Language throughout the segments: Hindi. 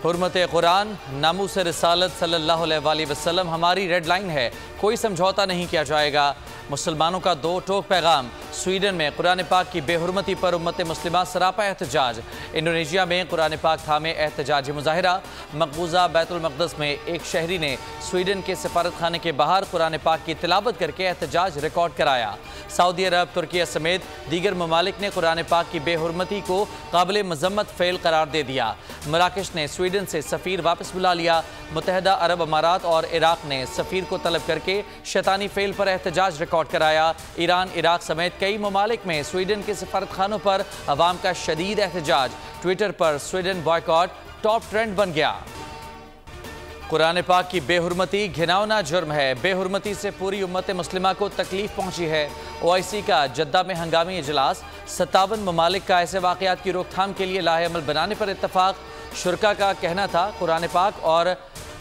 हुर्मत कुरान नामूस रिसालत सल्लल्लाहु अलैहि वसल्लम हमारी रेड लाइन है, कोई समझौता नहीं किया जाएगा। मुसलमानों का दो टोक पैगाम। स्वीडन में कुरान पाक की बेहुरमती पर उम्मत मुस्लिमा सरापा एहतजाज। इंडोनेशिया में कुरान पाक थामे एहतजाजी मुजाहिरा। मकबूजा बैतुल मक़दस में एक शहरी ने स्वीडन के सफारत खाने के बाहर कुरान पाक की तिलावत करके एहतजाज रिकॉर्ड कराया। सऊदी अरब, तुर्की समेत दीगर ममालिक ने कुरान पाक की बेहुरमती को काबिल मजम्मत फ़ेल करार दे दिया। मराकश ने स्वीडन से सफ़ीर वापस बुला लिया। मुत्तहिदा अरब अमारात और इराक ने सफ़ीर को तलब करके शैतानी फ़ेल पर एहतजाज रिकॉर्ड कराया। ईरान, इराक समेत कई ममालिक में स्वीडन के सफारत खानों पर अवाम का शदीद एहतजाज। ट्विटर पर स्वीडन बॉयकॉट टॉप ट्रेंड बन गया। कुरान पाक की बेहुरमती घिनौना जुर्म है। बेहुरमती से पूरी उम्मत मुस्लिमा को तकलीफ पहुंची है। OIC का जद्दा में हंगामी इजलास। 57 ममालिक का ऐसे वाक़यात की रोकथाम के लिए लाहे अमल बनाने पर इत्तफाक। शुरका का कहना था कुरान पाक और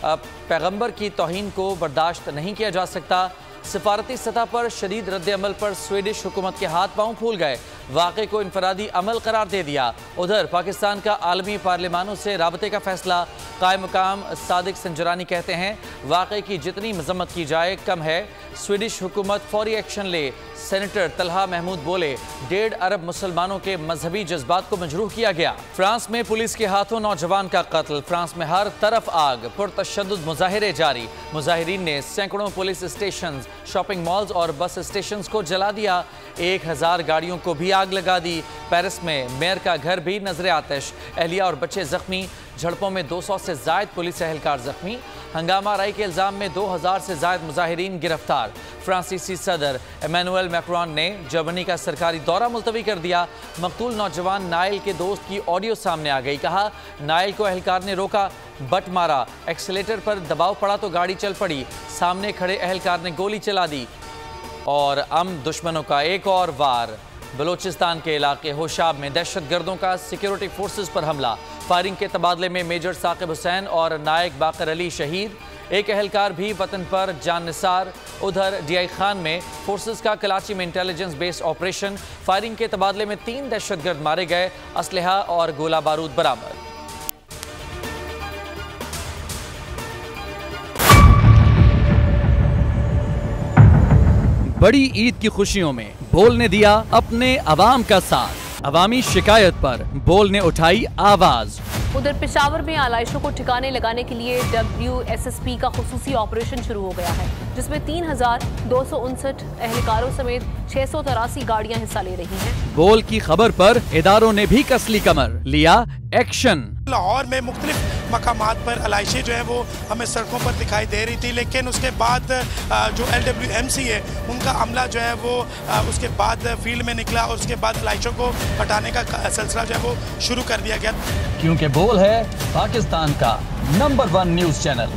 पैगम्बर की तौहीन को बर्दाश्त नहीं किया जा सकता। सिफारती सतह पर शदीद रद्द-ए-अमल पर स्वीडिश हुकूमत के हाथ पांव फूल गए। वाक़े को इनफरादी अमल करार दे दिया। उधर पाकिस्तान का आलमी पार्लिमानों से राबते का फैसला। कायम मुकाम सादिक संजरानी कहते हैं वाक़े की जितनी मजम्मत की जाए कम है। स्वीडिश हुकूमत फौरी एक्शन ले। सेनेटर तलहा महमूद बोले 1.5 अरब मुसलमानों के मजहबी जज्बात को मजरूह किया गया। फ्रांस में पुलिस के हाथों नौजवान का कत्ल। फ्रांस में हर तरफ आग, पुरतशद्दुद मुजाहिरे जारी। मुजाहिरीन ने सैकड़ों पुलिस स्टेशन, शॉपिंग मॉल्स और बस स्टेशन को जला दिया। 1000 गाड़ियों को भी आग लगा दी। पेरिस में मेयर का घर भी नजर आतिश। एहलिया और बच्चे जख्मी। झड़पों में 200 से जायद पुलिस एहलकार जख्मी। हंगामा राई के इल्जाम में 2000 से जायद मुजाहिरीन गिरफ्तार। फ्रांसीसी सदर इमैनुअल मैक्रोन ने जर्मनी का सरकारी दौरा मुलतवी कर दिया। मकतूल नौजवान नाइल के दोस्त की ऑडियो सामने आ गई। कहा नाइल को एहलकार ने रोका, बट मारा, एक्सीलेटर पर दबाव पड़ा तो गाड़ी चल पड़ी। सामने खड़े एहलकार ने गोली चला दी। और दुश्मनों का एक और वार। बलोचिस्तान के इलाके होशाब में दहशतगर्दों का सिक्योरिटी फोर्सेस पर हमला। फायरिंग के तबादले में मेजर साकिब हुसैन और नायक बाकर अली शहीद। एक एहलकार भी वतन पर जान निसार। उधर DI खान में फोर्सेस का कराची में इंटेलिजेंस बेस्ड ऑपरेशन। फायरिंग के तबादले में 3 दहशतगर्द मारे गए। असलहा और गोला बारूद बरामद। बड़ी ईद की खुशियों में बोल ने दिया अपने अवाम का साथ। अवामी शिकायत पर बोल ने उठाई आवाज। उधर पेशावर में आलाइशों को ठिकाने लगाने के लिए WSSP का खुसूसी ऑपरेशन शुरू हो गया है, जिसमें 3259 एहलकारों समेत 683 गाड़ियां हिस्सा ले रही हैं। बोल की खबर पर इदारों ने भी कसली कमर, लिया एक्शन। लाहौर में मुख्तलिफ मकामात पर आलाइशें जो है वो हमें सड़कों पर दिखाई दे रही थी, लेकिन उसके बाद जो LWMC है उनका अमला जो है वो उसके बाद फील्ड में निकला और उसके बाद आलाइशों को हटाने का सिलसिला जो है वो शुरू कर दिया गया। क्योंकि बोल है पाकिस्तान का नंबर 1 न्यूज चैनल।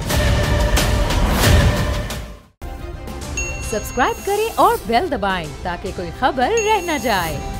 सब्सक्राइब करें और बेल दबाएं ताकि कोई खबर रह न जाए।